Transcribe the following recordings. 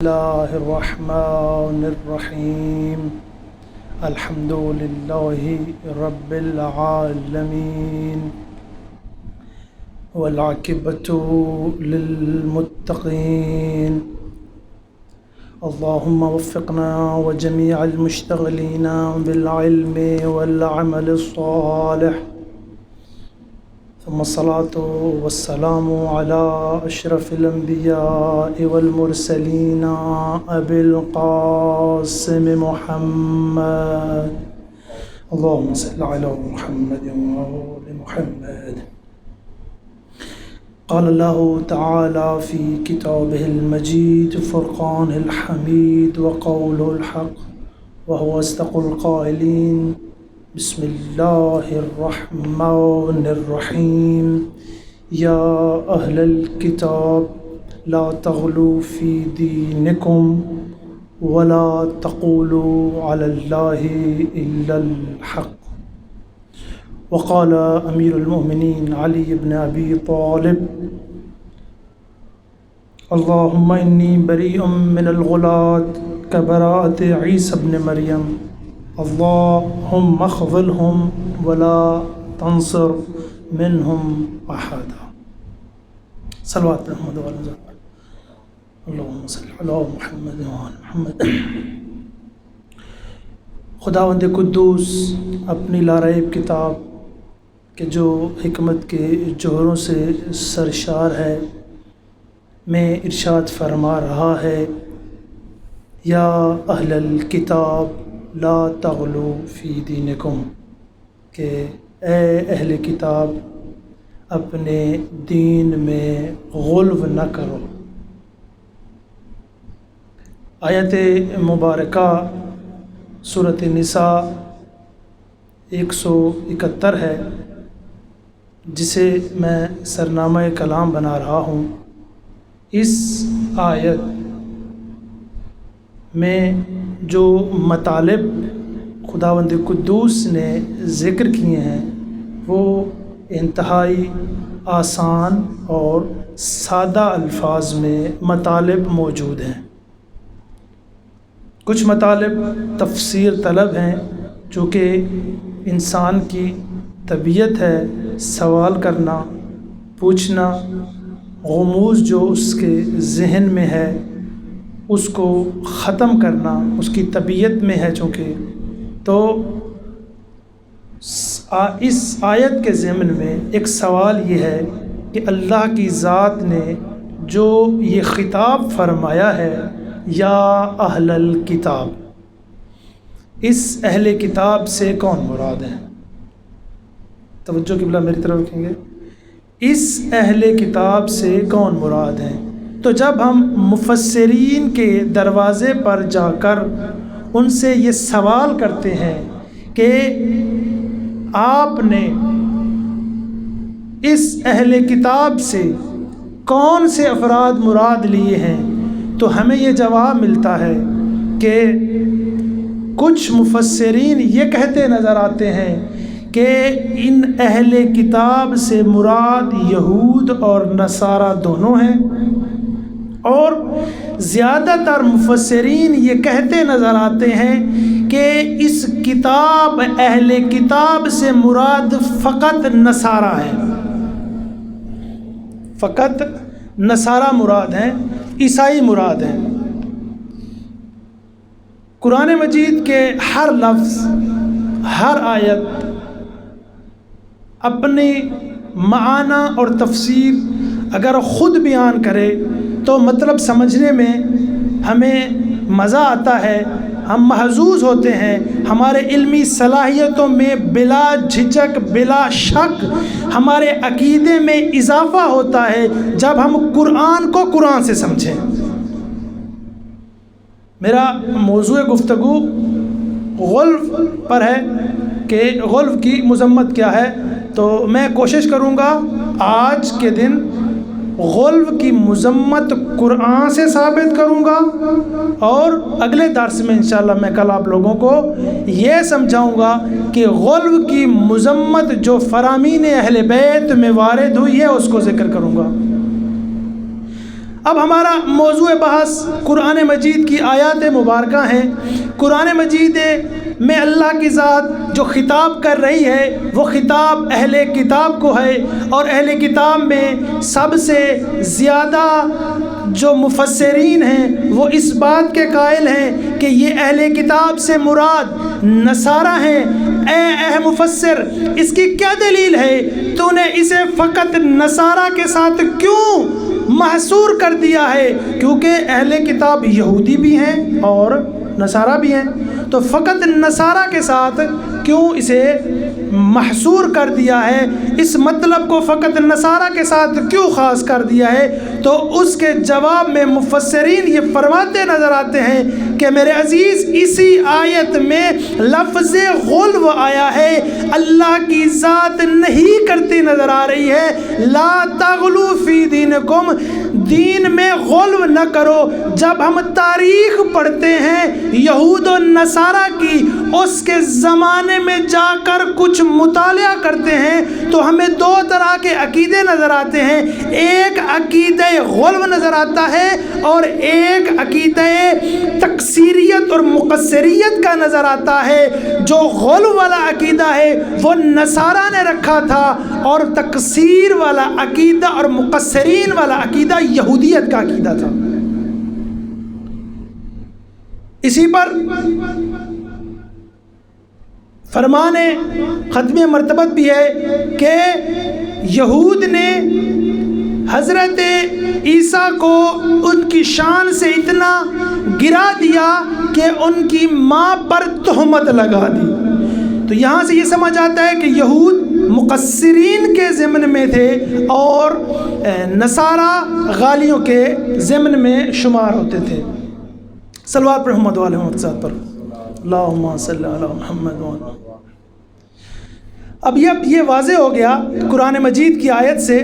الله الرحمن الرحيم الحمد لله رب العالمين والعاقبة للمتقين اللهم وفقنا وجميع المشتغلين بالعلم والعمل الصالح ثم الصلاة والسلام على أشرف الأنبياء والمرسلين أبي القاسم محمد اللهم صل على محمد وآل محمد. قال الله تعالى في كتابه المجيد فرقان الحميد وقوله الحق وهو أصدق القائلين بسم الله الرحمن الرحيم يا أهل الكتاب لا تغلوا في دينكم ولا تقولوا على الله إلا الحق. وقال أمير المؤمنين علي بن أبي طالب اللهم إني بريء من الغلاة كبراءة عيسى بن مريم اللهم اخذلهم ولا تنصر منهم أحدا. صلوات محمد وعلى اللهم صل على محمد وعلى محمد. خداوند قدوس اپنی لاریب کتاب کہ جو حکمت کے جوہروں سے سرشار ہے میں ارشاد فرما رہا ہے یا اہل الکتاب لا تغلو فی دینکم کہ اے اہل کتاب اپنے دین میں غلو نہ کرو. آیت مبارکہ سورۃ النساء 171 ہے جسے میں سرنامہ کلام بنا رہا ہوں. اس آیت میں جو مطالب خداوند قدوس نے ذکر کیے ہیں وہ انتہائی آسان اور سادہ الفاظ میں مطالب موجود ہیں. کچھ مطالب تفسیر طلب ہیں چونکہ انسان کی طبیعت ہے سوال کرنا پوچھنا، غموض جو اس کے ذہن میں ہے اس کو ختم کرنا اس کی طبیعت میں ہے چونکہ. تو اس آیت کے ضمن میں ایک سوال یہ ہے کہ اللہ کی ذات نے جو یہ خطاب فرمایا ہے یا اہل الکتاب، اس اہل کتاب سے کون مراد ہے؟ توجہ قبلہ میری طرف رکھیں گے. اس اہل کتاب سے کون مراد ہیں؟ تو جب ہم مفسرین کے دروازے پر جا کر ان سے یہ سوال کرتے ہیں کہ آپ نے اس اہل کتاب سے کون سے افراد مراد لیے ہیں تو ہمیں یہ جواب ملتا ہے کہ کچھ مفسرین یہ کہتے نظر آتے ہیں کہ ان اہل کتاب سے مراد یہود اور نصارہ دونوں ہیں، اور زیادہ تر مفسرین یہ کہتے نظر آتے ہیں کہ اس کتاب اہل کتاب سے مراد فقط نصارہ ہیں، فقط نصارہ مراد ہیں، عیسائی مراد ہیں. قرآن مجید کے ہر لفظ ہر آیت اپنے معنی اور تفسیر اگر خود بیان کرے تو مطلب سمجھنے میں ہمیں مزہ آتا ہے، ہم محظوظ ہوتے ہیں، ہمارے علمی صلاحیتوں میں بلا جھجک بلا شک ہمارے عقیدے میں اضافہ ہوتا ہے جب ہم قرآن کو قرآن سے سمجھیں. میرا موضوع گفتگو غلو پر ہے کہ غلو کی مذمت کیا ہے، تو میں کوشش کروں گا آج کے دن غلو کی مذمت قرآن سے ثابت کروں گا، اور اگلے درس میں انشاءاللہ میں کل آپ لوگوں کو یہ سمجھاؤں گا کہ غلو کی مذمت جو فرامین اہل بیت میں وارد ہوئی ہے اس کو ذکر کروں گا. اب ہمارا موضوع بحث قرآن مجید کی آیات مبارکہ ہیں۔ قرآن مجید میں اللہ کی ذات جو خطاب کر رہی ہے وہ خطاب اہل کتاب کو ہے، اور اہل کتاب میں سب سے زیادہ جو مفسرین ہیں وہ اس بات کے قائل ہیں کہ یہ اہل کتاب سے مراد نصارہ ہیں۔ اے مفسر، اس کی کیا دلیل ہے؟ تو نے اسے فقط نصارہ کے ساتھ کیوں محصور کر دیا ہے؟ کیونکہ اہل کتاب یہودی بھی ہیں اور نصارہ بھی ہیں، تو فقط نصارہ کے ساتھ کیوں اسے محصور کر دیا ہے؟ اس مطلب کو فقط نصارہ کے ساتھ کیوں خاص کر دیا ہے؟ تو اس کے جواب میں مفسرین یہ فرماتے نظر آتے ہیں کہ میرے عزیز، اسی آیت میں لفظ غلو آیا ہے، اللہ کی ذات نہیں کرتی نظر آ رہی ہے۔ لا تغلو فی دینکم، دین میں غلو نہ کرو۔ جب ہم تاریخ پڑھتے ہیں یہود و نصارہ کی، اس کے زمانے میں جا کر کچھ مطالعہ کرتے ہیں تو ہمیں دو طرح کے عقیدے نظر آتے ہیں۔ ایک عقیدہ غلو نظر آتا ہے اور ایک عقیدہ تکثیریت اور مقصریت کا نظر آتا ہے۔ جو غلو والا عقیدہ ہے وہ نصارہ نے رکھا تھا، اور تکثیر والا عقیدہ اور مقصرین والا عقیدہ یہودیت کا عقیدہ تھا۔ اسی پر فرمان ختم مرتبت بھی ہے کہ یہود نے حضرت عیسیٰ کو ان کی شان سے اتنا گرا دیا کہ ان کی ماں پر تہمت لگا دی۔ تو یہاں سے یہ سمجھ آتا ہے کہ یہود مقصرین کے ضمن میں تھے اور نصارہ غالیوں کے ضمن میں شمار ہوتے تھے۔ صلوات پر محمد وعلی محمد پر اللہم صلی علی محمد وعلی۔ اب یہ واضح ہو گیا قرآن مجید کی آیت سے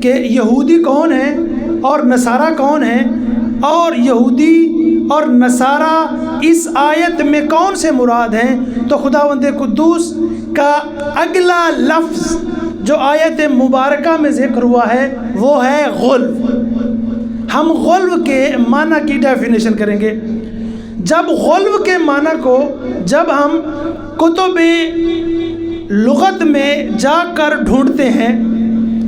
کہ یہودی کون ہیں اور نصارہ کون ہیں، اور یہودی اور نصارہ اس آیت میں کون سے مراد ہیں۔ تو خداوند قدوس کا اگلا لفظ جو آیت مبارکہ میں ذکر ہوا ہے وہ ہے غلو۔ ہم غلو کے معنی کی ڈیفینیشن کریں گے۔ جب غلو کے معنی کو جب ہم کتب لغت میں جا کر ڈھونڈتے ہیں،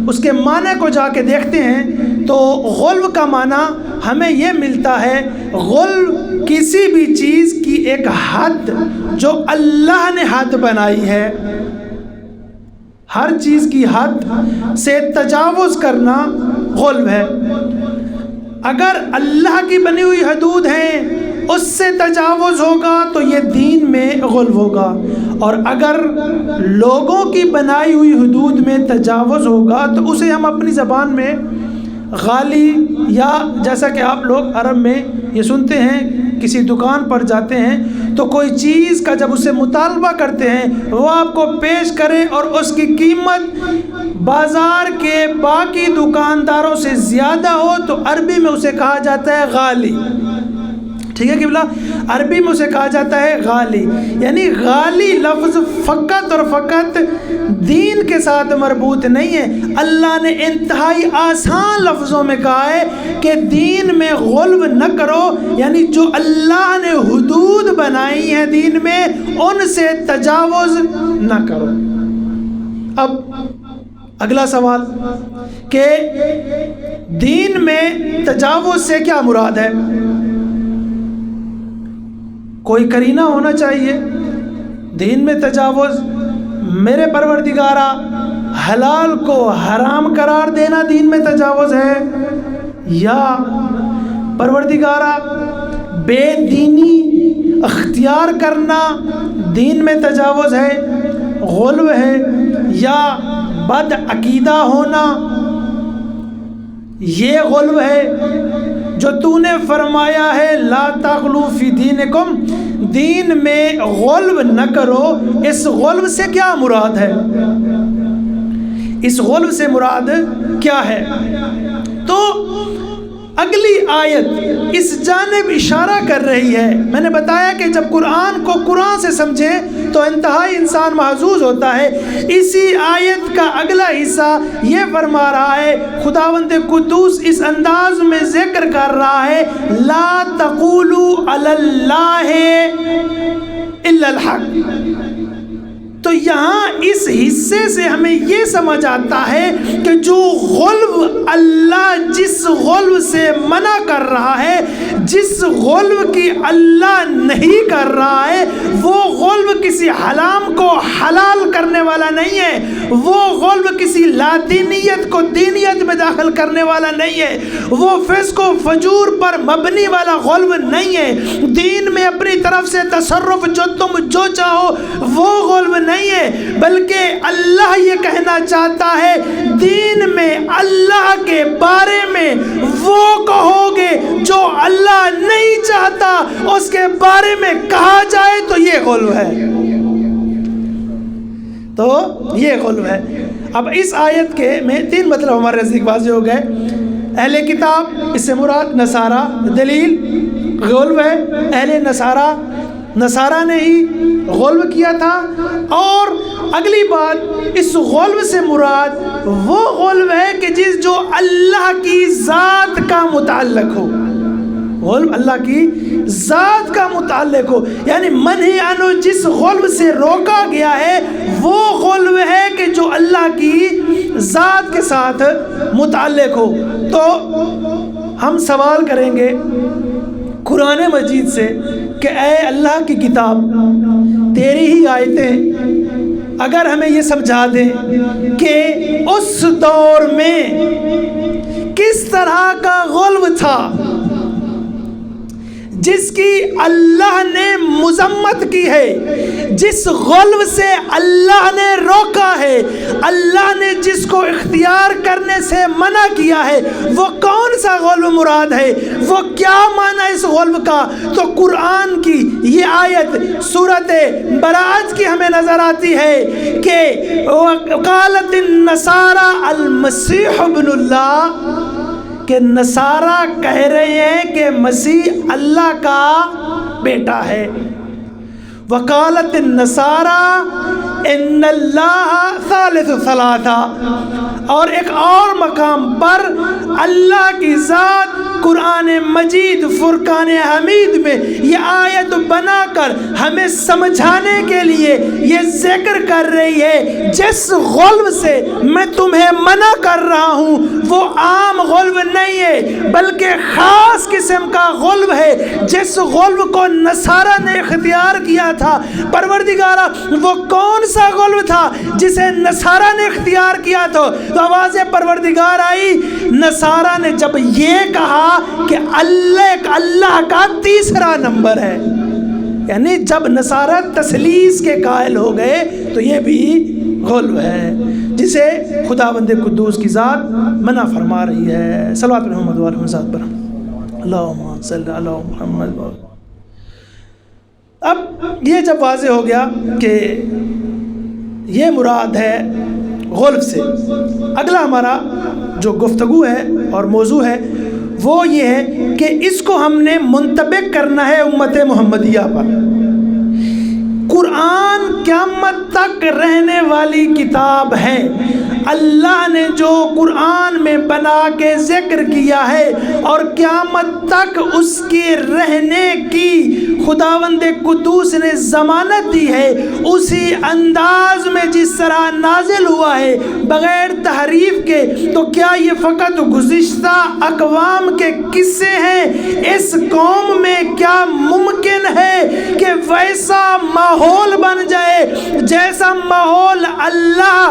اس کے معنی کو جا کے دیکھتے ہیں، تو غلو کا معنی ہمیں یہ ملتا ہے، غلو کسی بھی چیز کی ایک حد جو اللہ نے حد بنائی ہے، ہر چیز کی حد سے تجاوز کرنا غلو ہے۔ اگر اللہ کی بنی ہوئی حدود ہیں اس سے تجاوز ہوگا تو یہ دین میں غلو ہوگا، اور اگر لوگوں کی بنائی ہوئی حدود میں تجاوز ہوگا تو اسے ہم اپنی زبان میں غالی، یا جیسا کہ آپ لوگ عرب میں یہ سنتے ہیں، کسی دکان پر جاتے ہیں تو کوئی چیز کا جب اسے مطالبہ کرتے ہیں وہ آپ کو پیش کرے اور اس کی قیمت بازار کے باقی دکانداروں سے زیادہ ہو تو عربی میں اسے کہا جاتا ہے غالی۔ ٹھیک ہے قبلہ، عربی میں اسے کہا جاتا ہے غالی۔ یعنی غالی لفظ فقط اور فقط دین کے ساتھ مربوط نہیں ہے، اللہ نے انتہائی آسان لفظوں میں کہا ہے کہ دین میں غلو نہ کرو، یعنی جو اللہ نے حدود بنائی ہیں دین میں ان سے تجاوز نہ کرو۔ اب اگلا سوال کہ دین میں تجاوز سے کیا مراد ہے؟ کوئی قرینہ ہونا چاہیے۔ دین میں تجاوز، میرے پروردگارہ حلال کو حرام قرار دینا دین میں تجاوز ہے، یا پروردگارہ بے دینی اختیار کرنا دین میں تجاوز ہے، غلو ہے، یا بد عقیدہ ہونا یہ غلو ہے؟ جو تو نے فرمایا ہے لا تغلو فی دینکم، دین میں غلو نہ کرو، اس غلو سے کیا مراد ہے؟ اس غلو سے مراد کیا ہے؟ تو اگلی آیت اس جانب اشارہ کر رہی ہے. میں نے بتایا کہ جب قرآن کو قرآن سے سمجھے تو انتہائی انسان محظوظ ہوتا ہے. اسی آیت کا اگلا حصہ یہ فرما رہا ہے، خداوند قدوس اس انداز میں ذکر کر رہا ہے، لا تقولوا علی اللہ الا الحق. تو یہاں اس حصے سے ہمیں یہ سمجھ آتا ہے کہ جو غلو اللہ جس غلو سے منع کر رہا ہے، جس غلو کی اللہ نہیں کر رہا ہے، وہ غلو کسی حرام کو حلال کرنے والا نہیں ہے، وہ غلو کسی لادینیت کو دینیت میں داخل کرنے والا نہیں ہے، وہ فسق و فجور پر مبنی والا غلو نہیں ہے، دین میں اپنی طرف سے تصرف جو چاہو وہ غلو نہیں ہے، بلکہ اللہ یہ کہنا چاہتا ہے دین میں اللہ کے بارے میں وہ کہو گے جو اللہ نہیں چاہتا اس کے بارے میں کہا جائے تو یہ غلو ہے. تو یہ غلو ہے. اب اس آیت کے میں 3 مطلب ہمارے نزدیک واضح ہو گئے. اہل کتاب اس سے مراد نصارہ، دلیل غلو ہے، اہل نصارہ نے ہی غلو کیا تھا. اور اگلی بات، اس غلو سے مراد وہ غلو ہے کہ جو اللہ کی ذات کا متعلق ہو. غلو اللہ کی ذات کا متعلق ہو، یعنی منہی عنہ جس غلو سے روکا گیا ہے وہ غلو ہے کہ جو اللہ کی ذات کے ساتھ متعلق ہو. تو ہم سوال کریں گے قرآن مجید سے کہ اے اللہ کی کتاب، تیری ہی آیتیں اگر ہمیں یہ سمجھا دیں کہ اس دور میں کس طرح کا غلو تھا جس کی اللہ نے مذمت کی ہے، جس غلو سے اللہ نے روکا ہے، اللہ نے جس کو اختیار کرنے سے منع کیا ہے، وہ کون سا غلو مراد ہے، وہ کیا معنی اس غلو کا. تو قرآن کی یہ آیت سورۃ براءت کی ہمیں نظر آتی ہے کہ وقالت النصارى المسیح ابن اللہ، کہ نصارہ کہہ رہے ہیں کہ مسیح اللہ کا بیٹا ہے. وقالت النصارى ان اللہ ثالث ثلاثہ. اور ایک اور مقام پر اللہ کی ذات قرآن مجید فرقان حمید میں یہ آیت بنا کر ہمیں سمجھانے کے لیے یہ ذکر کر رہی ہے جس غلو سے میں تمہیں منع کر رہا ہوں وہ عام غلو نہیں ہے بلکہ خاص قسم کا غلو ہے، جس غلو کو نصارہ نے اختیار کیا تھا. پروردگارہ وہ کون سا غلو تھا جسے نصارہ نے اختیار کیا تھا؟ تو آواز پروردگار آئی. نصارہ نے جب یہ کہا کہ اللہ کا تیسرا نمبر ہے، یعنی جب نصارہ تثلیث کے قائل ہو گئے تو یہ بھی غلو ہے جسے خداوند قدوس کی ذات منع فرما رہی ہے. صلوات محمد وعلی محمد پر اللہم صلی علی محمد. اب یہ جب واضح ہو گیا کہ یہ مراد ہے غلو سے، اگلا ہمارا جو گفتگو ہے اور موضوع ہے وہ یہ ہے کہ اس کو ہم نے منطبق کرنا ہے امت محمدیہ پر. قرآن قیامت تک رہنے والی کتاب ہے. اللہ نے جو قرآن میں بنا کے ذکر کیا ہے اور قیامت تک اس کے رہنے کی خداوند قدوس نے ضمانت دی ہے، اسی انداز میں جس طرح نازل ہوا ہے بغیر تحریف کے. تو کیا یہ فقط گزشتہ اقوام کے قصے ہیں؟ اس قوم میں کیا ممکن ہے کہ ویسا ماحول بن جائے جیسا ماحول اللہ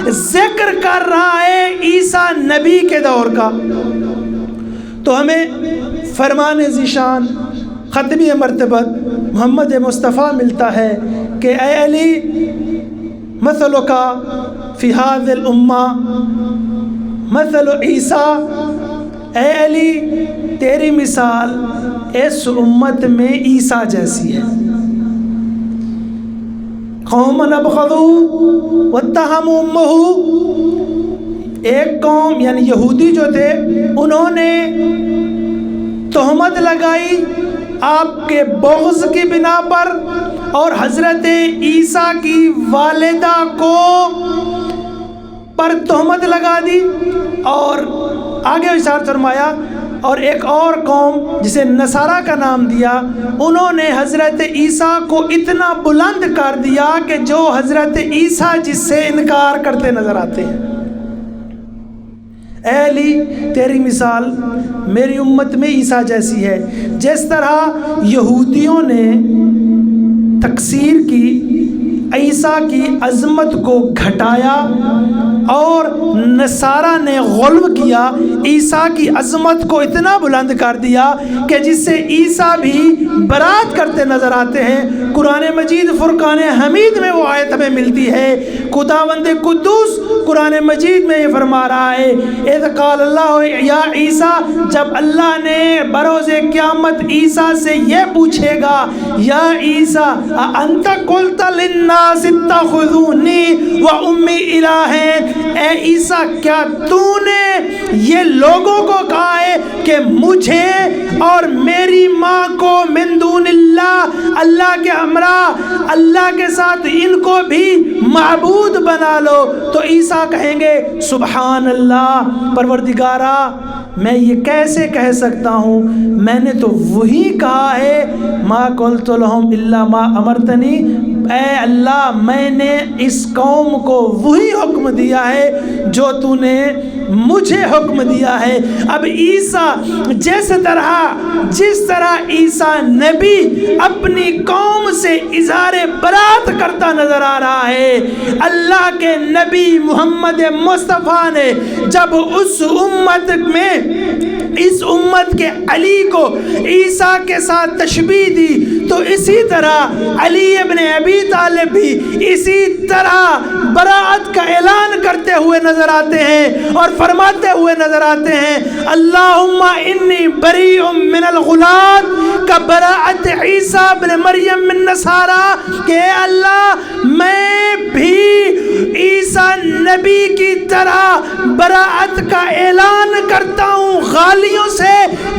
ذکر کر رہا ہے عیسیٰ نبی کے دور کا؟ تو ہمیں فرمان ذیشان ختمی مرتبت محمد مصطفیٰ ملتا ہے کہ اے علی مثلک فی هذه الامہ مثل عیسیٰ، اے علی تیری مثال اس امت میں عیسیٰ جیسی ہے. قوم ابغضوا واتهموا امه، ایک قوم یعنی یہودی جو تھے انہوں نے تہمت لگائی آپ کے بغض کی بنا پر، اور حضرت عیسیٰ کی والدہ کو پر تہمت لگا دی، اور آگے ارشاد فرمایا اور ایک اور قوم جسے نصارہ کا نام دیا، انہوں نے حضرت عیسیٰ کو اتنا بلند کر دیا کہ جو حضرت عیسیٰ جس سے انکار کرتے نظر آتے ہیں۔ اے علی تیری مثال میری امت میں عیسیٰ جیسی ہے، جس طرح یہودیوں نے تکثیر کی، عیسیٰ کی عظمت کو گھٹایا، اور نصارہ نے غلو کیا، عیسیٰ کی عظمت کو اتنا بلند کر دیا کہ جس سے عیسیٰ بھی برات کرتے نظر آتے ہیں۔ قرآن مجید فرقان حمید میں وہ آیت ہمیں ملتی ہے، خداوند قدوس قرآن مجید میں یہ فرما رہا ہے، اذ قال اللہ یا عیسیٰ، جب اللہ نے بروز قیامت عیسیٰ سے یہ پوچھے گا، یا عیسیٰ انت قلت للناس اتخذونی و امی الہین، اے عیسیٰ کیا تو نے یہ لوگوں کو کہا ہے کہ مجھے اور میری ماں کو من دون اللہ، اللہ کے ہمراہ، اللہ کے ساتھ ان کو بھی معبود بنا لو؟ تو عیسیٰ کہیں گے سبحان اللہ، پروردگارا میں یہ کیسے کہہ سکتا ہوں، میں نے تو وہی کہا ہے، ما قلت لہم الا ما امرتنی، اے اللہ میں نے اس قوم کو وہی حکم دیا ہے جو تو نے مجھے حکم دیا ہے۔ اب عیسیٰ جس طرح عیسیٰ نبی اپنی قوم سے اظہار برات کرتا نظر آ رہا ہے، اللہ کے نبی محمد مصطفیٰ نے جب اس امت کے علی کو عیسیٰ کے ساتھ تشبیہ دی، تو اسی طرح علی ابن ابی طالب بھی اسی طرح براءت کا اعلان کرتے ہوئے نظر آتے ہیں اور فرماتے ہوئے نظر آتے ہیں، اللہم انی بریء من الغلاۃ کبراءت عیسیٰ ابن مریم من نصارہ، کہ اے اللہ میں بھی عیسیٰ نبی کی طرح براءت کا اعلان کرتا ہوں غالیوں سے،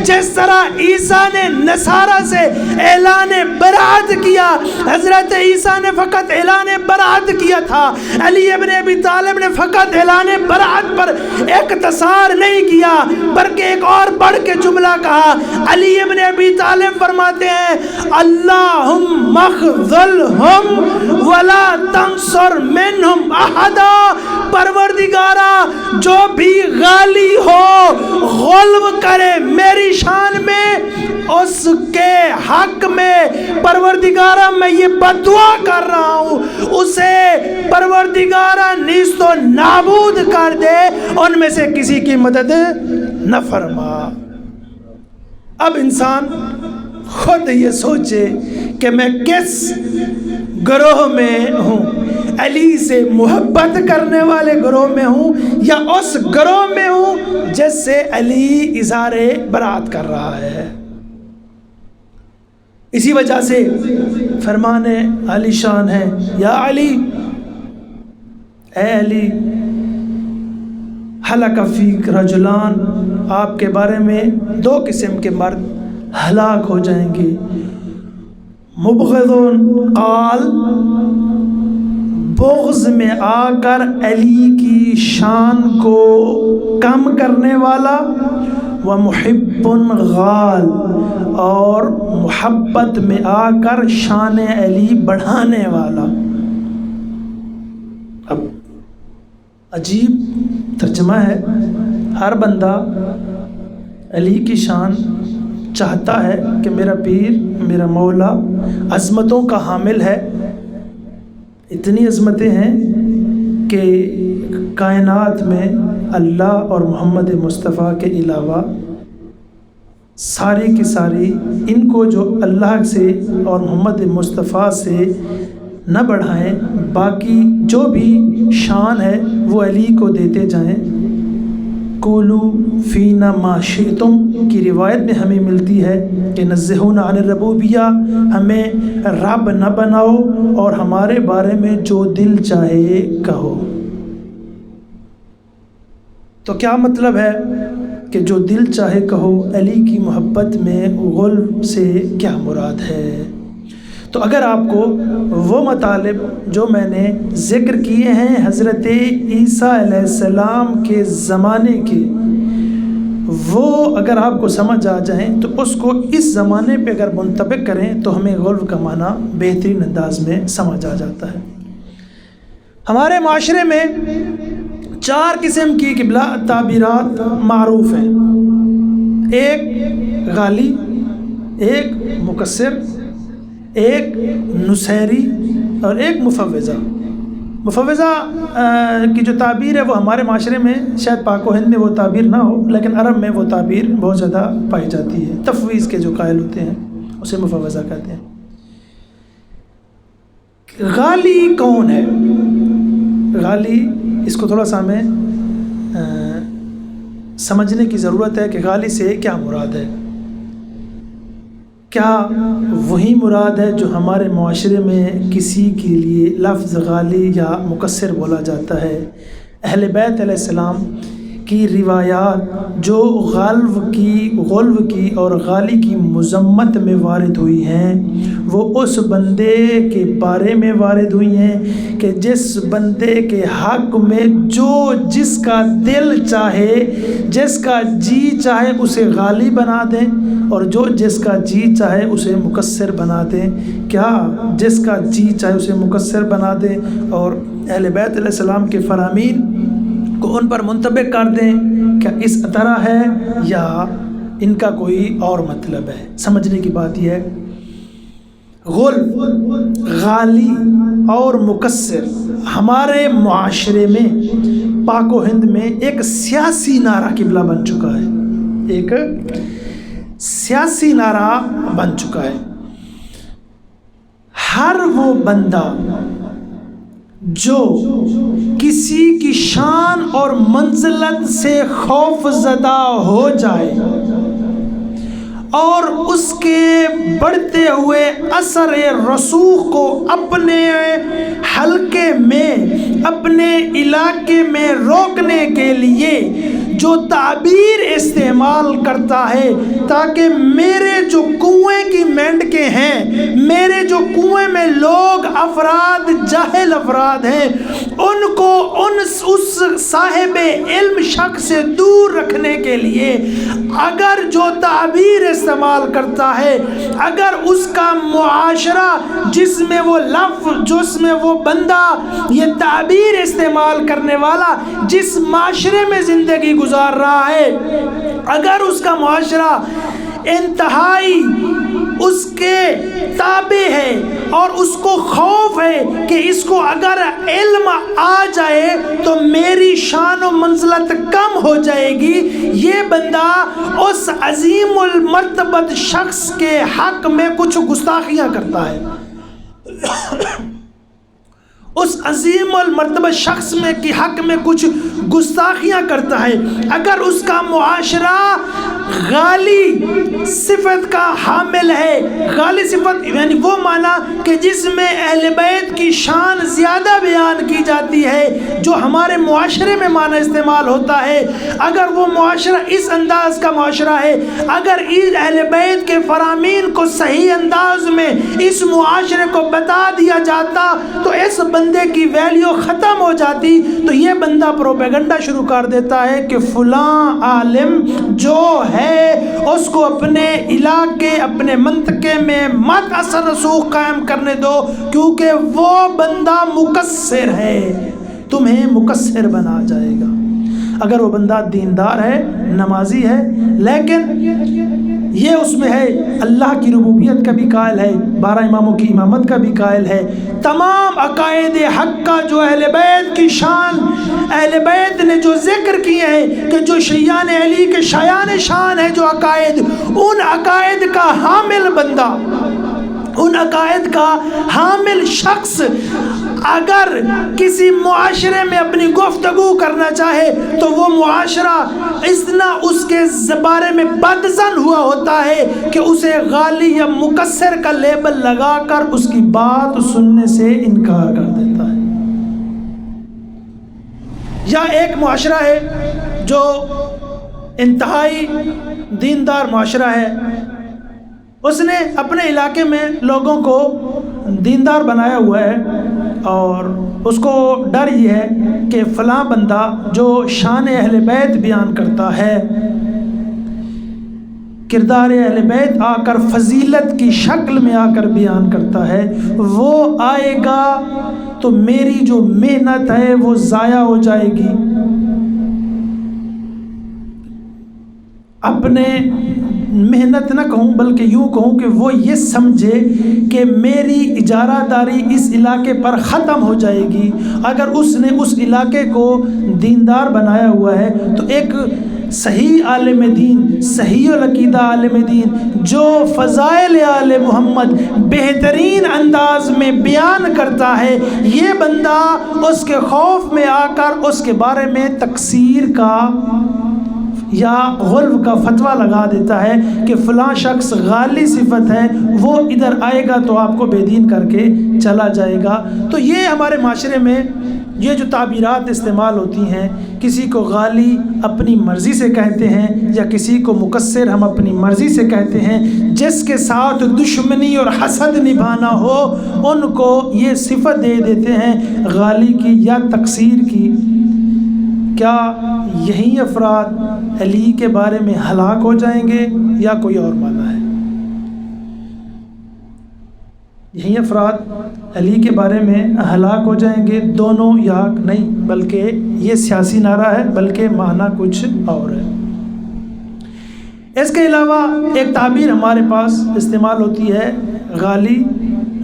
جس طرح عیسیٰ نے نصارہ سے اعلان براءت کیا۔ حضرت عیسیٰ نے فقط اعلان براءت کیا تھا، علی ابن ابی طالب نے فقط اعلان براءت پر اقتصار نہیں کیا بلکہ ایک اور بڑھ کے جملہ کہا۔ علی ابن ابی طالب فرماتے ہیں اللہم اخذلہم ولا تنصر منہم احدا، پروردگارا جو بھی غالی ہو، غلو کرے میری شان میں، اس کے حق میں پروردگارا میں یہ بدعا کر رہا ہوں، اسے پروردگارا نیست و نابود کر دے، ان میں سے کسی کی مدد نہ فرما۔ اب انسان خود یہ سوچے کہ میں کس گروہ میں ہوں، علی سے محبت کرنے والے گروہ میں ہوں یا اس گروہ میں ہوں جس سے علی اظہار برات کر رہا ہے۔ اسی وجہ سے فرمان علی شان ہے، یا علی، اے علی، ہلاک فیک رجلان، آپ کے بارے میں دو قسم کے مرد ہلاک ہو جائیں گے، مبغض قال، بغض میں آ کر علی کی شان کو کم کرنے والا، ومحب غال، اور محبت میں آ کر شان علی بڑھانے والا۔ اب عجیب ترجمہ ہے، ہر بندہ علی کی شان چاہتا ہے کہ میرا پیر، میرا مولا عظمتوں کا حامل ہے، اتنی عظمتیں ہیں کہ کائنات میں اللہ اور محمد مصطفیٰ کے علاوہ ساری کی ساری ان کو جو اللہ سے اور محمد مصطفیٰ سے نہ بڑھائیں، باقی جو بھی شان ہے وہ علی کو دیتے جائیں۔ قولو فینا ما شئتم کی روایت میں ہمیں ملتی ہے کہ نزہونا عن الربوبیہ، ہمیں رب نہ بناؤ اور ہمارے بارے میں جو دل چاہے کہو۔ تو کیا مطلب ہے کہ جو دل چاہے کہو علی کی محبت میں غلو سے کیا مراد ہے۔ تو اگر آپ کو وہ مطالب جو میں نے ذکر کیے ہیں حضرت عیسیٰ علیہ السلام کے زمانے کے، وہ اگر آپ کو سمجھ آ جائیں تو اس کو اس زمانے پہ اگر منطبق کریں تو ہمیں غلو کا معنی بہترین انداز میں سمجھ آ جاتا ہے۔ ہمارے معاشرے میں 4 قسم کی قبلہ تعبیرات معروف ہیں، ایک غالی، ایک مکسر، ایک نصیری اور ایک مفوضہ۔ مفوضہ کی جو تعبیر ہے وہ ہمارے معاشرے میں شاید پاک و ہند میں وہ تعبیر نہ ہو، لیکن عرب میں وہ تعبیر بہت زیادہ پائی جاتی ہے۔ تفویض کے جو قائل ہوتے ہیں اسے مفوضہ کہتے ہیں۔ غالی کون ہے؟ غالی، اس کو تھوڑا سا ہمیں سمجھنے کی ضرورت ہے کہ غالی سے کیا مراد ہے۔ کیا وہی مراد ہے جو ہمارے معاشرے میں کسی کے لیے لفظ غالی یا مکسر بولا جاتا ہے؟ اہل بیت علیہ السلام کی روایات جو غلو کی اور غالی کی مذمت میں وارد ہوئی ہیں، وہ اس بندے کے بارے میں وارد ہوئی ہیں کہ جس بندے کے حق میں جو جس کا دل چاہے، جس کا جی چاہے اسے غالی بنا دیں، اور جو جس کا جی چاہے اسے مکسر بنا دیں۔ کیا جس کا جی چاہے اسے مکسر بنا دیں اور اہل بیت علیہ السلام کے فرامین کو ان پر منطبق کر دیں؟ کیا اس طرح ہے یا ان کا کوئی اور مطلب ہے؟ سمجھنے کی بات یہ ہے، غالی اور مکسر ہمارے معاشرے میں پاک و ہند میں ایک سیاسی نعرہ قبلہ بن چکا ہے، ایک سیاسی نعرہ بن چکا ہے۔ ہر وہ بندہ جو کسی کی شان اور منزلت سے خوف زدہ ہو جائے اور اس کے بڑھتے ہوئے اثر رسوخ کو اپنے حلقے میں، اپنے علاقے میں روکنے کے لیے جو تعبیر استعمال کرتا ہے تاکہ میرے جو کنویں کی مینڈکیں ہیں، میرے جو کنویں میں لوگ افراد جاہل افراد ہیں، ان کو اس صاحب علم شخص سے دور رکھنے کے لیے اگر جو تعبیر استعمال کرتا ہے، اگر اس کا معاشرہ جس میں وہ لفظ، جس میں وہ بندہ یہ تعبیر استعمال کرنے والا جس معاشرے میں زندگی گزار رہا ہے، اگر اس کا معاشرہ انتہائی اس کے تابع ہے اور اس کو خوف ہے کہ اس کو اگر علم آ جائے تو میری شان و منزلت کم ہو جائے گی، یہ بندہ اس عظیم المرتبت شخص کے حق میں کچھ گستاخیاں کرتا ہے، اس عظیم المرتبہ شخص میں کی حق میں کچھ گستاخیاں کرتا ہے۔ اگر اس کا معاشرہ غالی صفت کا حامل ہے، غالی صفت یعنی وہ معنی کہ جس میں اہل بیت کی شان زیادہ بیان کی جاتی ہے، جو ہمارے معاشرے میں معنی استعمال ہوتا ہے، اگر وہ معاشرہ اس انداز کا معاشرہ ہے، اگر اہل بیت کے فرامین کو صحیح انداز میں اس معاشرے کو بتا دیا جاتا تو اس بندے کی ویلیو ختم ہو جاتی، تو یہ بندہ پروپیگنڈا شروع کر دیتا ہے کہ فلاں عالم جو ہے اس کو اپنے علاقے، اپنے منطقے میں مت اثر رسوخ قائم کرنے دو کیونکہ وہ بندہ مکسر ہے، تمہیں مکسر بنا جائے گا۔ اگر وہ بندہ دیندار ہے، نمازی ہے، لیکن یہ اس میں ہے اللہ کی ربوبیت کا بھی قائل ہے، 12 اماموں کی امامت کا بھی قائل ہے، تمام عقائد حق کا جو اہل بیت کی شان، اہل بیت نے جو ذکر کیے ہیں کہ جو شیعان علی کے شایان شان ہے جو عقائد، ان عقائد کا حامل بندہ، ان عقائد کا حامل شخص اگر کسی معاشرے میں اپنی گفتگو کرنا چاہے تو وہ معاشرہ اتنا اس کے بارے میں بدظن ہوا ہوتا ہے کہ اسے غالی یا مکسر کا لیبل لگا کر اس کی بات سننے سے انکار کر دیتا ہے۔ یا ایک معاشرہ ہے جو انتہائی دیندار معاشرہ ہے، اس نے اپنے علاقے میں لوگوں کو دیندار بنایا ہوا ہے، اور اس کو ڈر یہ ہے کہ فلاں بندہ جو شان اہل بیت بیان کرتا ہے، کردار اہل بیت آ کر فضیلت کی شکل میں آ کر بیان کرتا ہے، وہ آئے گا تو میری جو محنت ہے وہ ضائع ہو جائے گی۔ اپنے محنت نہ کہوں بلکہ یوں کہوں کہ وہ یہ سمجھے کہ میری اجارہ داری اس علاقے پر ختم ہو جائے گی۔ اگر اس نے اس علاقے کو دیندار بنایا ہوا ہے تو ایک صحیح عالم دین، صحیح العقیدہ عالم دین جو فضائل آل محمد بہترین انداز میں بیان کرتا ہے، یہ بندہ اس کے خوف میں آ کر اس کے بارے میں تقصیر کا یا غلو کا فتویٰ لگا دیتا ہے کہ فلاں شخص غالی صفت ہے، وہ ادھر آئے گا تو آپ کو بے دین کر کے چلا جائے گا۔ تو یہ ہمارے معاشرے میں یہ جو تعبیرات استعمال ہوتی ہیں، کسی کو غالی اپنی مرضی سے کہتے ہیں یا کسی کو مقصر ہم اپنی مرضی سے کہتے ہیں، جس کے ساتھ دشمنی اور حسد نبھانا ہو ان کو یہ صفت دے دیتے ہیں غالی کی یا تقصیر کی۔ کیا یہی افراد علی کے بارے میں ہلاک ہو جائیں گے یا کوئی اور معنی ہے؟ یہی افراد علی کے بارے میں ہلاک ہو جائیں گے، دونوں یا نہیں، بلکہ یہ سیاسی نعرہ ہے، بلکہ معنی کچھ اور ہے۔ اس کے علاوہ ایک تعبیر ہمارے پاس استعمال ہوتی ہے، غالی،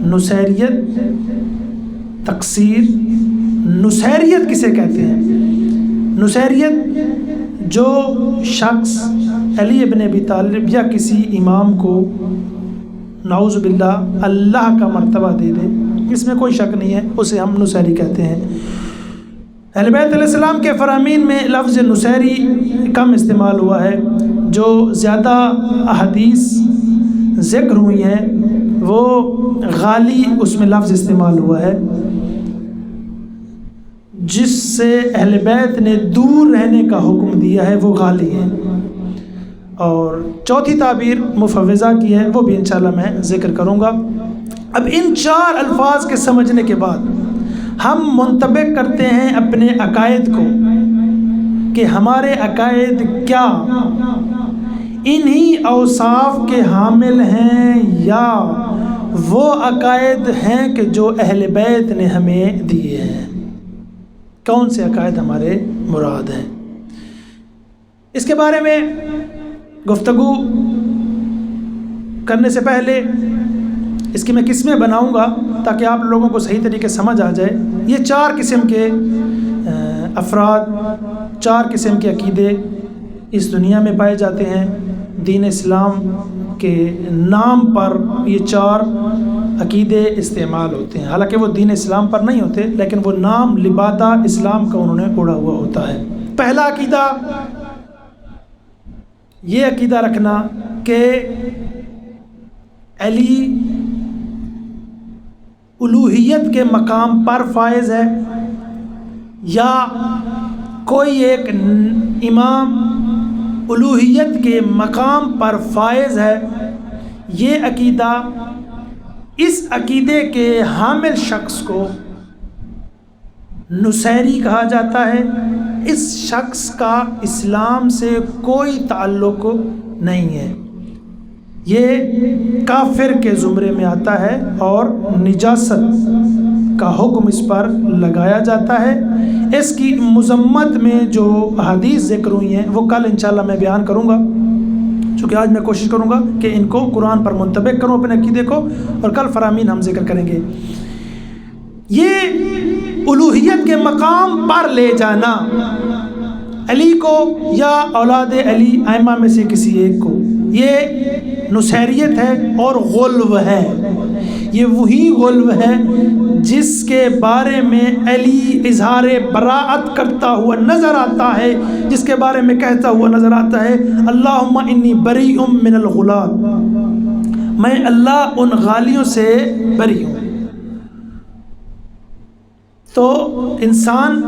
نصیریت، تقصیر۔ نصیریت کسے کہتے ہیں؟ نصیریت جو شخص علی ابن ابی طالب یا کسی امام کو نعوذ باللہ اللہ کا مرتبہ دے دے، اس میں کوئی شک نہیں ہے، اسے ہم نصیری کہتے ہیں۔ اہل بیت علیہ السلام کے فرامین میں لفظ نصیری کم استعمال ہوا ہے، جو زیادہ احادیث ذکر ہوئی ہیں وہ غالی اس میں لفظ استعمال ہوا ہے، جس سے اہل بیت نے دور رہنے کا حکم دیا ہے، وہ غالی ہے۔ اور چوتھی تعبیر مفوضہ کی ہے، وہ بھی انشاءاللہ میں ذکر کروں گا۔ اب ان چار الفاظ کے سمجھنے کے بعد ہم منطبق کرتے ہیں اپنے عقائد کو کہ ہمارے عقائد کیا انہی اوصاف کے حامل ہیں یا وہ عقائد ہیں کہ جو اہل بیت نے ہمیں دیے ہیں، کون سے عقائد ہمارے مراد ہیں۔ اس کے بارے میں گفتگو کرنے سے پہلے اس کی میں قسمیں بناؤں گا تاکہ آپ لوگوں کو صحیح طریقے سمجھ آ جائے۔ یہ چار قسم کے افراد، چار قسم کے عقیدے اس دنیا میں پائے جاتے ہیں۔ دین اسلام کے نام پر یہ چار عقیدے استعمال ہوتے ہیں، حالانکہ وہ دین اسلام پر نہیں ہوتے، لیکن وہ نام لبادہ اسلام کا انہوں نے اوڑھا ہوا ہوتا ہے۔ پہلا عقیدہ یہ عقیدہ رکھنا کہ علی الوہیت کے مقام پر فائز ہے، یا کوئی ایک امام الوہیت کے مقام پر فائز ہے۔ یہ عقیدہ، اس عقیدے کے حامل شخص کو نصیری کہا جاتا ہے۔ اس شخص کا اسلام سے کوئی تعلق نہیں ہے، یہ کافر کے زمرے میں آتا ہے اور نجاست کا حکم اس پر لگایا جاتا ہے۔ اس کی مذمت میں جو حدیث ذکر ہوئی ہیں وہ کل انشاءاللہ میں بیان کروں گا، چونکہ آج میں کوشش کروں گا کہ ان کو قرآن پر منطبق کروں اپنے عقیدے کو، اور کل فرامین ہم ذکر کریں گے۔ یہ الوہیت کے مقام پر لے جانا علی کو یا اولاد علی ائمہ میں سے کسی ایک کو، یہ نصیریت ہے اور غلو ہے۔ یہ وہی غلو ہے جس کے بارے میں علی اظہار براءت کرتا ہوا نظر آتا ہے، جس کے بارے میں کہتا ہوا نظر آتا ہے اللہم انی بریء من الغلاۃ، میں اللہ ان غالیوں سے بری ہوں۔ تو انسان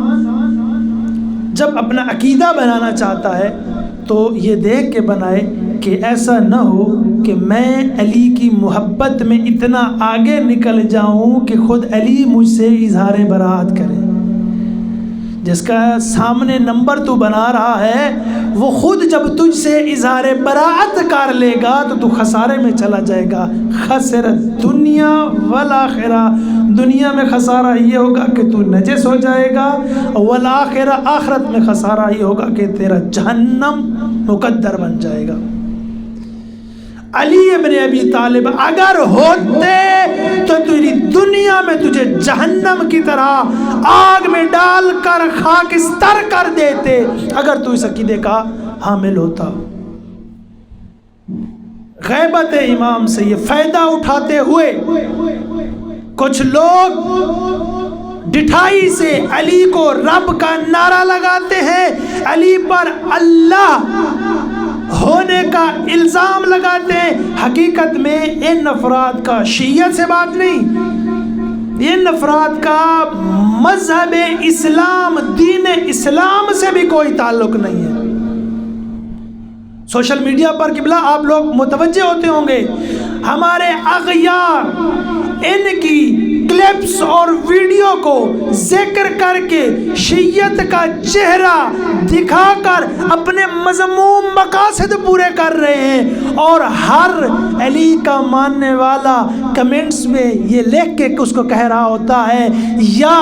جب اپنا عقیدہ بنانا چاہتا ہے تو یہ دیکھ کے بنائے کہ ایسا نہ ہو کہ میں علی کی محبت میں اتنا آگے نکل جاؤں کہ خود علی مجھ سے اظہار براءت کرے۔ جس کا سامنے نمبر تو بنا رہا ہے وہ خود جب تجھ سے اظہار براءت کر لے گا تو تو خسارے میں چلا جائے گا۔ خسر دنیا والآخرہ، دنیا میں خسارہ یہ ہوگا کہ تو نجس ہو جائے گا، والآخرہ آخرت میں خسارہ یہ ہوگا کہ تیرا جہنم مقدر بن جائے گا۔ علی ابن ابی طالب اگر ہوتے تو تیری دنیا میں تجھے جہنم کی طرح آگ میں ڈال کر خاکستر کر دیتے اگر تو اس عقیدے کا حامل ہوتا۔ غیبت امام سے یہ فائدہ اٹھاتے ہوئے کچھ لوگ ڈٹھائی سے علی کو رب کا نعرہ لگاتے ہیں، علی پر اللہ ہونے کا الزام لگاتے ہیں۔ حقیقت میں ان افراد کا شیعیت سے بات نہیں، ان افراد کا مذہب اسلام، دین اسلام سے بھی کوئی تعلق نہیں ہے۔ سوشل میڈیا پر قبلہ آپ لوگ متوجہ ہوتے ہوں گے، ہمارے اغیار ان کی کلپس اور ویڈیو کو ذکر کر کے شیعت کا چہرہ دکھا کر اپنے مذموم مقاصد پورے کر رہے ہیں، اور ہر علی کا ماننے والا کمنٹس میں یہ لکھ کے اس کو کہہ رہا ہوتا ہے یا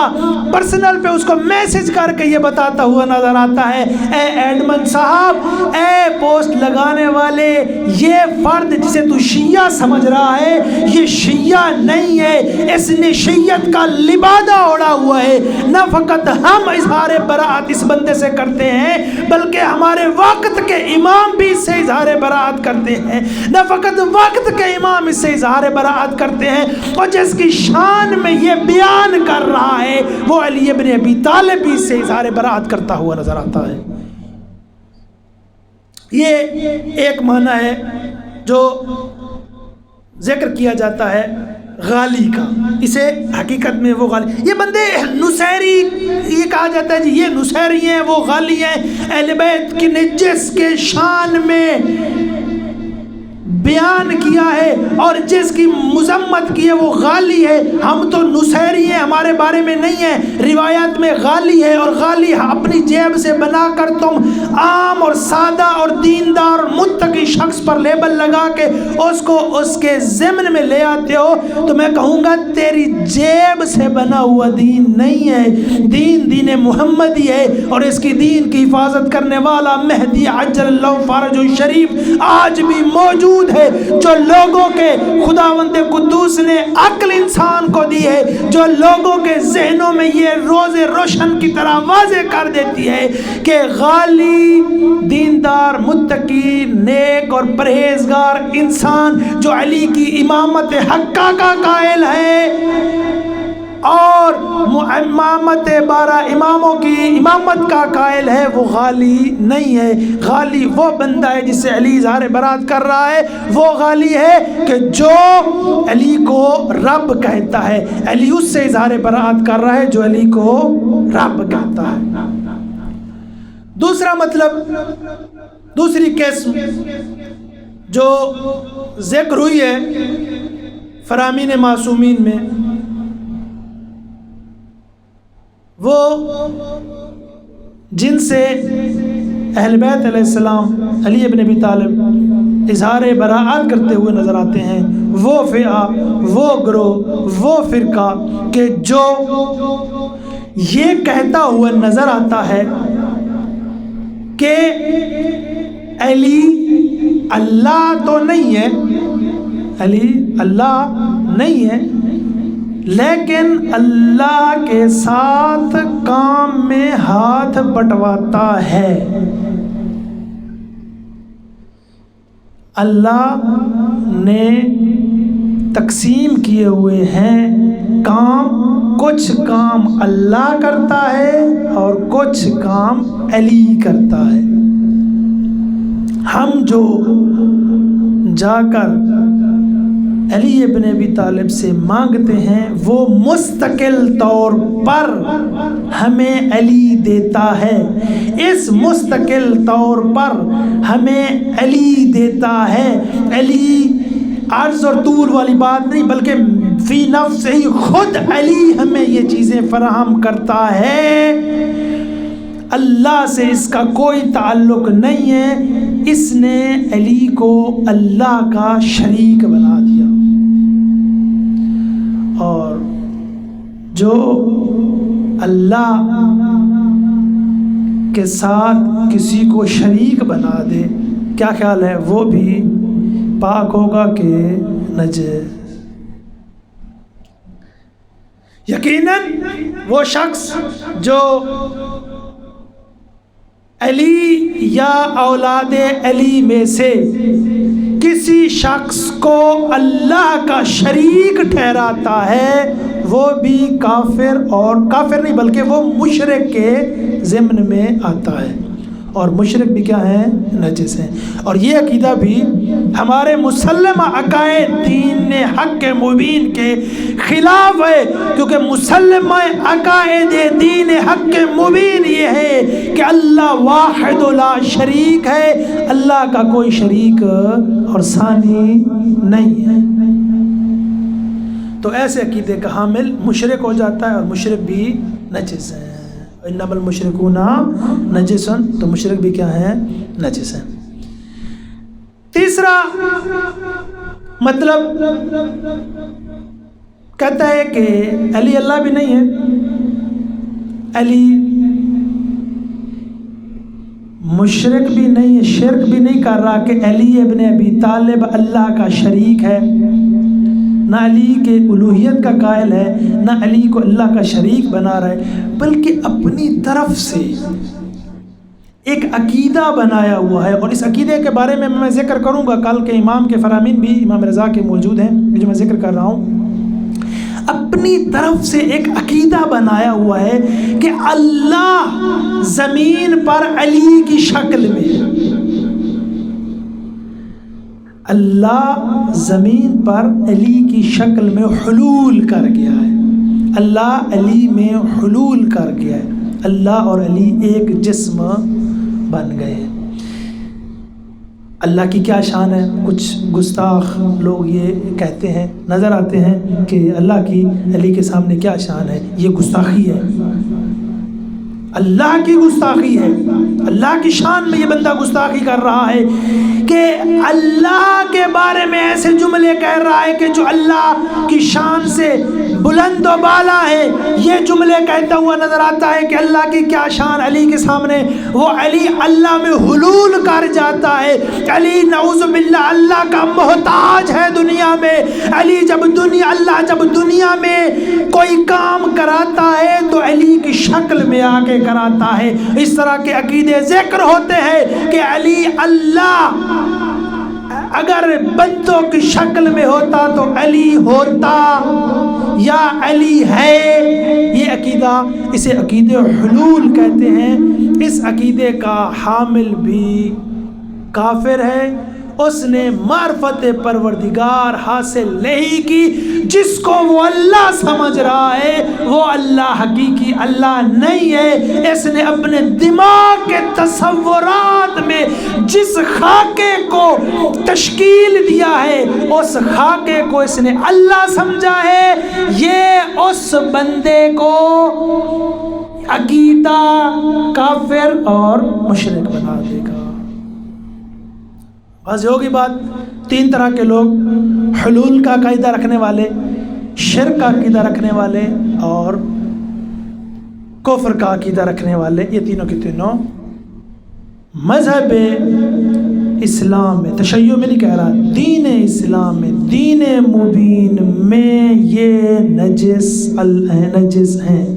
پرسنل پہ اس کو میسج کر کے یہ بتاتا ہوا نظر آتا ہے، اے ایڈمن صاحب، اے پوسٹ لگانے والے، یہ فرد جسے تو شیعہ سمجھ رہا ہے یہ شیعہ نہیں ہے، اس نے شیعت کا لبادہ اوڑا ہوا ہے۔ نہ فقط ہم اظہار براءت اس بندے سے کرتے ہیں بلکہ ہمارے وقت کے امام بھی اس سے اظہار براءت کرتے ہیں، نہ فقط وقت کے امام اس سے اظہار براءت کرتے ہیں، اور جس کی شان میں یہ بیان کر رہا ہے وہ علی ابن ابی طالب بھی اس سے اظہار براءت کرتا ہوا نظر آتا ہے۔ یہ ایک معنی ہے جو ذکر کیا جاتا ہے غالی کا، اسے حقیقت میں وہ غالی، یہ بندے نصیری، یہ کہا جاتا ہے جی یہ نصیری ہیں وہ غالی ہیں، اہل بیت کی نے جس کے شان میں بیان کیا ہے اور جس کی مذمت کی ہے وہ غالی ہے، ہم تو نصیری ہیں، ہمارے بارے میں نہیں ہے، روایات میں غالی ہے، اور غالی اپنی جیب سے بنا کر تم عام اور سادہ اور دیندار اور متقی شخص پر لیبل لگا کے اس کو اس کے ضمن میں لے آتے ہو، تو میں کہوں گا تیری جیب سے بنا ہوا دین نہیں ہے، دین دین محمدی ہے، اور اس کی دین کی حفاظت کرنے والا مہدی عجل اللہ فرجہ الشریف آج بھی موجود ہے، جو لوگوں کے خداوند قدوس نے عقل انسان کو دی ہے، جو لوگوں کے ذہنوں میں یہ روز روشن کی طرح واضح کر دیتی ہے کہ غالی دیندار متقی نیک اور پرہیزگار انسان جو علی کی امامت حقہ کا قائل ہے اور امامت 12 اماموں کی امامت کا قائل ہے، وہ غالی نہیں ہے۔ غالی وہ بندہ ہے جس سے علی اظہار براءت کر رہا ہے، وہ غالی ہے کہ جو علی کو رب کہتا ہے، علی اس سے اظہار براءت کر رہا ہے جو علی کو رب کہتا ہے۔ دوسرا مطلب، دوسری قسم جو ذکر ہوئی ہے فرامین معصومین میں، وہ جن سے اہل بیت علیہ السلام علی ابن ابی طالب اظہار براءت کرتے ہوئے نظر آتے ہیں، وہ فئہ، وہ گروہ، وہ فرقہ کہ جو یہ کہتا ہوا نظر آتا ہے کہ علی اللہ تو نہیں ہے، علی اللہ نہیں ہے، لیکن اللہ کے ساتھ کام میں ہاتھ بٹواتا ہے۔ اللہ نے تقسیم کیے ہوئے ہیں کام، کچھ کام اللہ کرتا ہے اور کچھ کام علی کرتا ہے۔ ہم جو جا کر علی ابن ابی طالب سے مانگتے ہیں وہ مستقل طور پر ہمیں علی دیتا ہے، اس مستقل طور پر ہمیں علی دیتا ہے۔ علی عرض اور طول والی بات نہیں، بلکہ فی نفس ہی خود علی ہمیں یہ چیزیں فراہم کرتا ہے۔ اللہ سے اس کا کوئی تعلق نہیں ہے، اس نے علی کو اللہ کا شریک بنا دیا۔ اور جو اللہ کے ساتھ کسی کو شریک بنا دے، کیا خیال ہے وہ بھی پاک ہوگا کہ نجس؟ یقیناً وہ شخص جو علی یا اولاد علی میں سے کسی شخص کو اللہ کا شریک ٹھہراتا ہے وہ بھی کافر، اور کافر نہیں بلکہ وہ مشرک کے ضمن میں آتا ہے، اور مشرک بھی کیا ہیں؟ نجس ہیں۔ اور یہ عقیدہ بھی ہمارے مسلمہ عقائد دین حق مبین کے خلاف ہے، کیونکہ مسلمہ عقائد دین حق مبین یہ ہے کہ اللہ واحد لا شریک ہے، اللہ کا کوئی شریک اور ثانی نہیں ہے۔ تو ایسے عقیدے کا حامل مشرک ہو جاتا ہے، اور مشرک بھی نجس ہے۔ انما المشرکون نجس، تو مشرک بھی کیا ہے؟ نجس ہے۔ تیسرا مطلب کہتا ہے کہ علی اللہ بھی نہیں ہے، علی مشرک بھی نہیں ہے، شرک بھی نہیں کر رہا کہ علی ابن ابی طالب اللہ کا شریک ہے، نہ علی کے الوہیت کا قائل ہے، نہ علی کو اللہ کا شریک بنا رہا ہے، بلکہ اپنی طرف سے ایک عقیدہ بنایا ہوا ہے۔ اور اس عقیدے کے بارے میں ذکر کروں گا، کل کے امام کے فرامین بھی امام رضا کے موجود ہیں جو میں ذکر کر رہا ہوں۔ اپنی طرف سے ایک عقیدہ بنایا ہوا ہے کہ اللہ زمین پر علی کی شکل میں، اللہ زمین پر علی کی شکل میں حلول کر گیا ہے، اللہ علی میں حلول کر گیا ہے، اللہ اور علی ایک جسم بن گئے۔ اللہ کی کیا شان ہے؟ کچھ گستاخ لوگ یہ کہتے ہیں، نظر آتے ہیں کہ اللہ کی علی کے سامنے کیا شان ہے، یہ گستاخی ہے، اللہ کی گستاخی ہے، اللہ کی شان میں یہ بندہ گستاخی کر رہا ہے کہ اللہ کے بارے میں ایسے جملے کہہ رہا ہے کہ جو اللہ کی شان سے بلند و بالا ہے، یہ جملے کہتا ہوا نظر آتا ہے کہ اللہ کی کیا شان علی کے سامنے، وہ علی اللہ میں حلول کر جاتا ہے، علی نعوذ باللہ اللہ کا محتاج ہے دنیا میں، علی اللہ جب دنیا میں کوئی کام کراتا ہے تو علی کی شکل میں آ کے کراتا ہے۔ اس طرح کے عقیدے ذکر ہوتے ہیں کہ علی اللہ اگر بندوں کی شکل میں ہوتا تو علی ہوتا یا علی ہے، یہ عقیدہ، اسے عقیدے حلول کہتے ہیں۔ اس عقیدے کا حامل بھی کافر ہے، اس نے معرفت پروردگار حاصل نہیں کی، جس کو وہ اللہ سمجھ رہا ہے وہ اللہ حقیقی اللہ نہیں ہے۔ اس نے اپنے دماغ کے تصورات میں جس خاکے کو تشکیل دیا ہے اس خاکے کو اس نے اللہ سمجھا ہے، یہ اس بندے کو عقیدہ کافر اور مشرک بنا دے گا۔ بس ہوگی بات، تین طرح کے لوگ، حلول کا عقیدہ رکھنے والے، شرک کا عقیدہ رکھنے والے اور کفر کا عقیدہ رکھنے والے، یہ تینوں کے تینوں مذہب اسلام میں، تشیع میں نہیں کہہ رہا، دین اسلام میں، دین مبین میں یہ نجس ہیں۔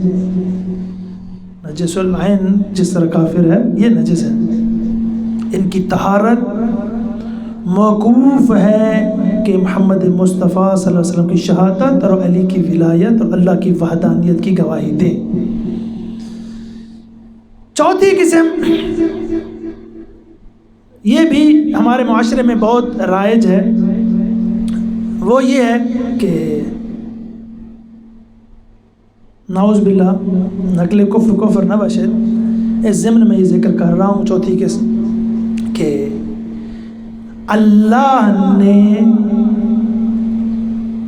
نجس العین جس طرح کافر ہے یہ نجس ہے، ان کی طہارت موقوف ہے کہ محمد مصطفیٰ صلی اللہ علیہ وسلم کی شہادت اور علی کی ولایت اور اللہ کی وحدانیت کی گواہی دیں۔ چوتھی قسم، یہ بھی ہمارے معاشرے میں بہت رائج ہے، وہ یہ ہے کہ نعوذ باللہ نقل کفر نہ باشد، اس ضمن میں یہ ذکر کر رہا ہوں چوتھی کہ اللہ نے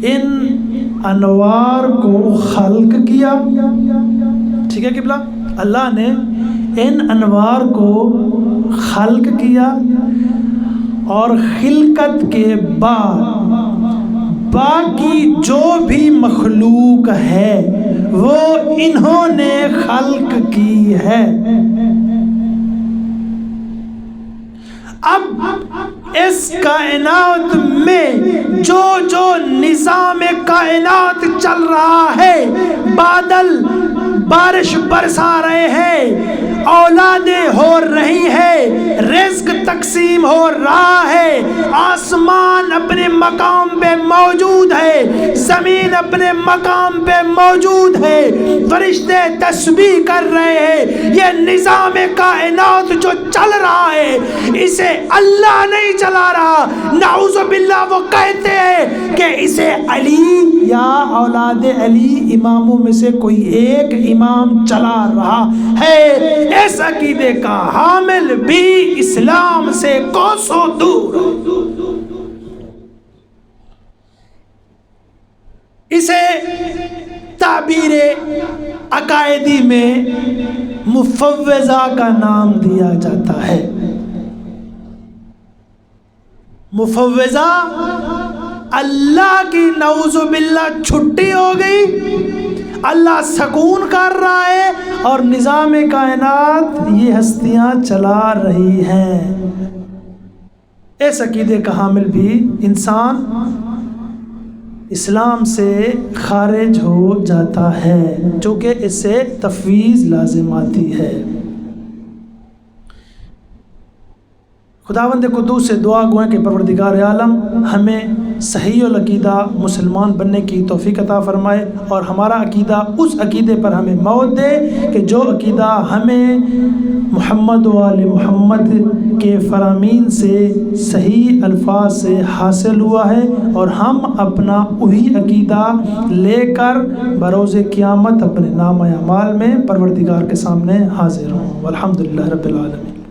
ان انوار کو خلق کیا، ٹھیک ہے قبلہ، اللہ نے ان انوار کو خلق کیا اور خلقت کے بعد باقی جو بھی مخلوق ہے وہ انہوں نے خلق کی ہے۔ اب اس کائنات میں جو نظام کائنات چل رہا ہے، بادل بارش برسا رہے ہیں، اولادیں ہو رہی ہے، رزق تقسیم ہو رہا ہے، آسمان اپنے مقام پہ موجود ہے، زمین اپنے مقام پہ موجود ہے، فرشتے تسبیح کر رہے ہیں، یہ نظام کائنات جو چل رہا ہے اسے اللہ نہیں چلا رہا، نعوذ باللہ وہ کہتے ہیں کہ اسے علی یا اولاد علی اماموں میں سے کوئی ایک امام چلا رہا ہے۔ اس عقیدے کا حامل بھی اسلام سے کوسوں دور، اسے تعبیر عقائدی میں مفوضہ کا نام دیا جاتا ہے۔ مفوضہ اللہ کی نعوذ باللہ چھٹی ہو گئی، اللہ سکون کر رہا ہے اور نظام کائنات یہ ہستیاں چلا رہی ہیں۔ اس عقیدے کا حامل بھی انسان اسلام سے خارج ہو جاتا ہے، چونکہ اس سے تفویض لازم آتی ہے۔ خداوند قدوس سے دعا گوئیں کہ پروردگار عالم ہمیں صحیح العقیدہ مسلمان بننے کی توفیق عطا فرمائے اور ہمارا عقیدہ اس عقیدے پر ہمیں موت دے کہ جو عقیدہ ہمیں محمد و آل محمد کے فرامین سے صحیح الفاظ سے حاصل ہوا ہے، اور ہم اپنا وہی عقیدہ لے کر بروز قیامت اپنے نامہ اعمال میں پروردگار کے سامنے حاضر ہوں۔ والحمدللہ رب العالمین۔